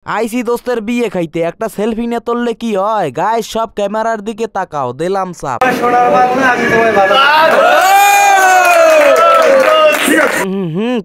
আইসি দোস্তের বিয়ে খাইতে একটা সেলফি নিয়ে তুললে কি হয়? গাইস সব ক্যামেরার দিকে তাকাও, দিলাম সাপ।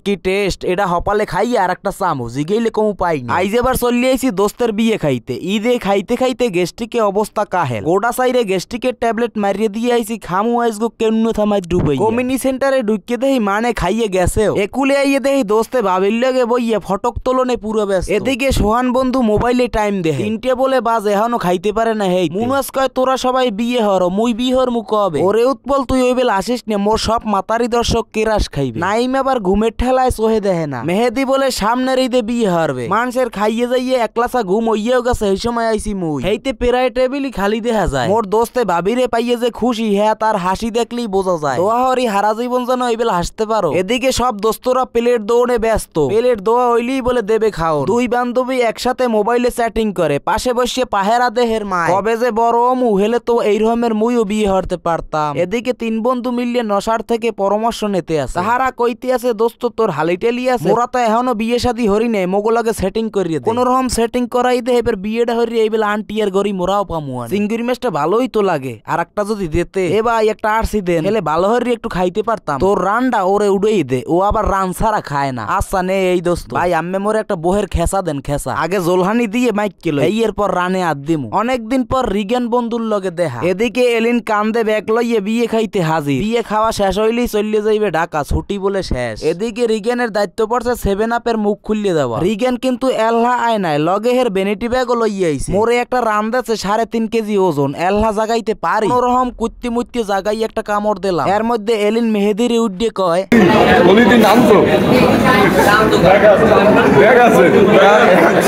কি টেস্ট এটা হপালে খাই আর একটা চামচ জিগেইলে কম পাইনি। আইজ এবার চলে আইছি দোস্তের বিয়ে খাইতে। ঈদে খাইতে খাইতে গেস্টিকে অবস্থা কাহেল। গোটা সাইরে গেস্টিকের ট্যাবলেট মারিয়ে দিয়ে আইছি, খামু আইসগো কেন্ন থামাই ডুবাই। কমিউনি সেন্টারে ঢুকিয়ে দেই মানে খাইয়ে গেছেও। একুলে আইয়ে দেই দোস্তে ভাবির লগে বইয়ে ফটক তোলনে পুরো ব্যস্ত। এদিকে সোহান বন্ধু মোবাইলে টাইম দেহে 3টে বলে বাজ এখনো খাইতে পারে না। হেই মুনাস কয় তোরা সবাই বিয়ে হর, মুই বিহর মুখ হবে। ওরে উৎপল তুই ওই বেলা আসিস নে, মোর সব মাতারি দর্শক কেরাস খাইবে। নাইম আবার ঘুমের ঠেলায় সোহে দেহে না। মেহেদি বলে সামনের ঈদে বিয়ে হারবে। মানুষের খাইয়ে যাইয়ে একলাসা ঘুম হইয়েও গেছে। এই সময় আইসি মুই। হেইতে পেরায় টেবিলই খালি দেখা যায়। মোর দোস্তে ভাবিরে পাইয়ে যে খুশি, হ্যাঁ তার হাসি দেখলেই বোঝা যায়। দোয়া হরি হারা জীবন যেন এই বেলা হাসতে পারো। এদিকে সব দোস্তরা প্লেট দৌড়ে ব্যস্ত। প্লেট দোয়া হইলেই বলে দেবে খাও। দুই বান্ধবী একসাথে মোবাইলে চ্যাটিং করে, পাশে বসে পাহেরা দেহের মা কবে যে বড় মু হেলে তো এই রকমের মুইও বিয়ে হতে পারতাম। এদিকে 3 বন্ধু মিলিয়ে নশার থেকে পরামর্শ নিতে আছে। তাহারা কইতে আছে দোস্ত তোর হালিটেলি আছে, মোরা তো এখনো বিয়ে শাদী হরি নাই, মোগলাকে সেটিং করিয়ে দে। কোন রকম সেটিং করাই দে, এবার বিয়েটা হরি এই বেলা আন্টি আর গরি মোরাও পামু। চিংড়ি মাছটা ভালোই তো লাগে, আর একটা যদি দিতে এ ভাই একটা আরসি দেন, হেলে ভালো হরি একটু খাইতে পারতাম। তোর রানটা ওরে উড়েই দে, ও আবার রান ছাড়া খায় না। আচ্ছা নে এই দোস্ত ভাই আম্মে মোরে একটা বহের খেসা দেন, খেসা আগে জোলহানি দিয়ে মাইক কিলো, এই এরপর রানে আদ দিমু। অনেকদিন পর রিগেন বন্ধুর লগে দেখা। এদিকে এলিন কান্দে ব্যাগ লইয়ে বিয়ে খাইতে হাজির। বিয়ে খাওয়া শেষ হইলেই চলে যাইবে ঢাকা, ছুটি বলে শেষ। এদিকে রিগেনের দায়িত্ব পড়ছে 7 আপের মুখ খুলিয়ে দেওয়া। রিগেন কিন্তু এল্লা আয় নাই, লগে হের বেনিটি ব্যাগও লইয়ে আইছে। মোরে একটা রান দেছে 3.5 কেজি ওজন, এল্লা জাগাইতে পারি কোনরকম কুত্তি মুত্তি জাগাই একটা কামড় দিলাম। এর মধ্যে এলিন মেহেদির উড্ডে কয়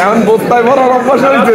এখন বস্তায় ভরা অভ্যাস হয়েছে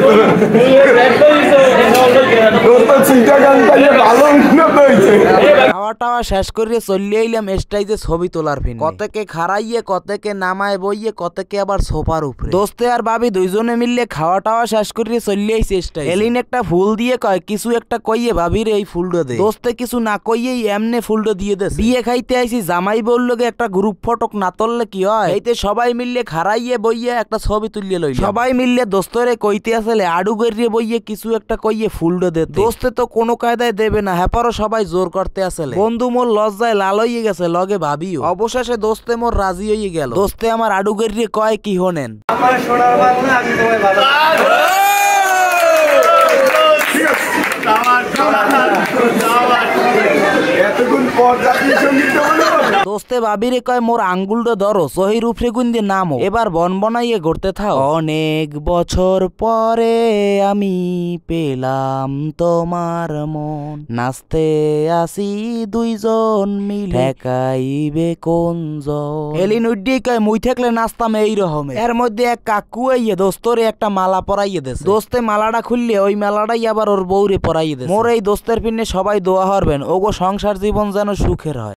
খাওয়া টাওয়া শেষ করিয়ে চলে আইলাম স্টেজে ছবি তোলার ফিন। কতকে খাড়াইয়ে, কতকে নামায় বইয়ে, কতকে আবার সোফার উপরে। দোস্তে আর ভাবি দুইজনে মিললে খাওয়া টাওয়া শেষ করিয়ে চলে আইছে স্টেজে। এলিন একটা ফুল দিয়ে কয় কিছু একটা কইয়ে ভাবির এই ফুলটা দে। দোস্তে কিছু না কইয়েই এমনে ফুলটা দিয়ে দে। বিয়ে খাইতে আইছি জামাই বউর লগে একটা গ্রুপ ফটক না তুললে কি হয়? এইতে সবাই মিললে খাড়াইয়ে বইয়ে একটা ছবি তুলিয়ে লইল। সবাই মিললে দোস্তরে কইতে আসলে আডু গড়িয়ে বইয়ে কিছু একটা কইয়ে ফুলটা দে। দোস্তে তো কোনো কায়দায় দেবে না, হ্যাপারও সবাই জোর করতে আসলে। বন্ধু মোর লজ্জায় লাল হইয়ে গেছে, লগে ভাবিও। অবশেষে দোস্তে মোর রাজি হইয়ে গেল। দোস্তে আমার আডু গড়িয়ে কয় কি হনেন আমার সোনার বাংলা, আমি তোমায় ভালোবাসি। দোস্তে ভাবিরে কয় মোর আঙ্গুলটা ধরো, সহির উপরে গুন্দে নামো, এবার বন বনাইয়ে ঘুরতে থাও। অনেক বছর পরে আমি পেলাম তোমার মন, নাচতে আসি দুইজন মিলে, ঠেকাইবে কোন জন। এলিন উড্ডি কয় মুই থাকলে নাচতাম এই রকমের। এর মধ্যে এক কাকু আইয়ে দোস্তরে একটা মালা পরাইয়ে দেছে। দোস্তে মালাটা খুললে ওই মালাটাই আবার ওর বউরে পরাইয়ে দেছে। মোর এই দোস্তের পিনে সবাই দোয়া হরবেন, ওগো সংসার জীবন যেন সুখের হয়।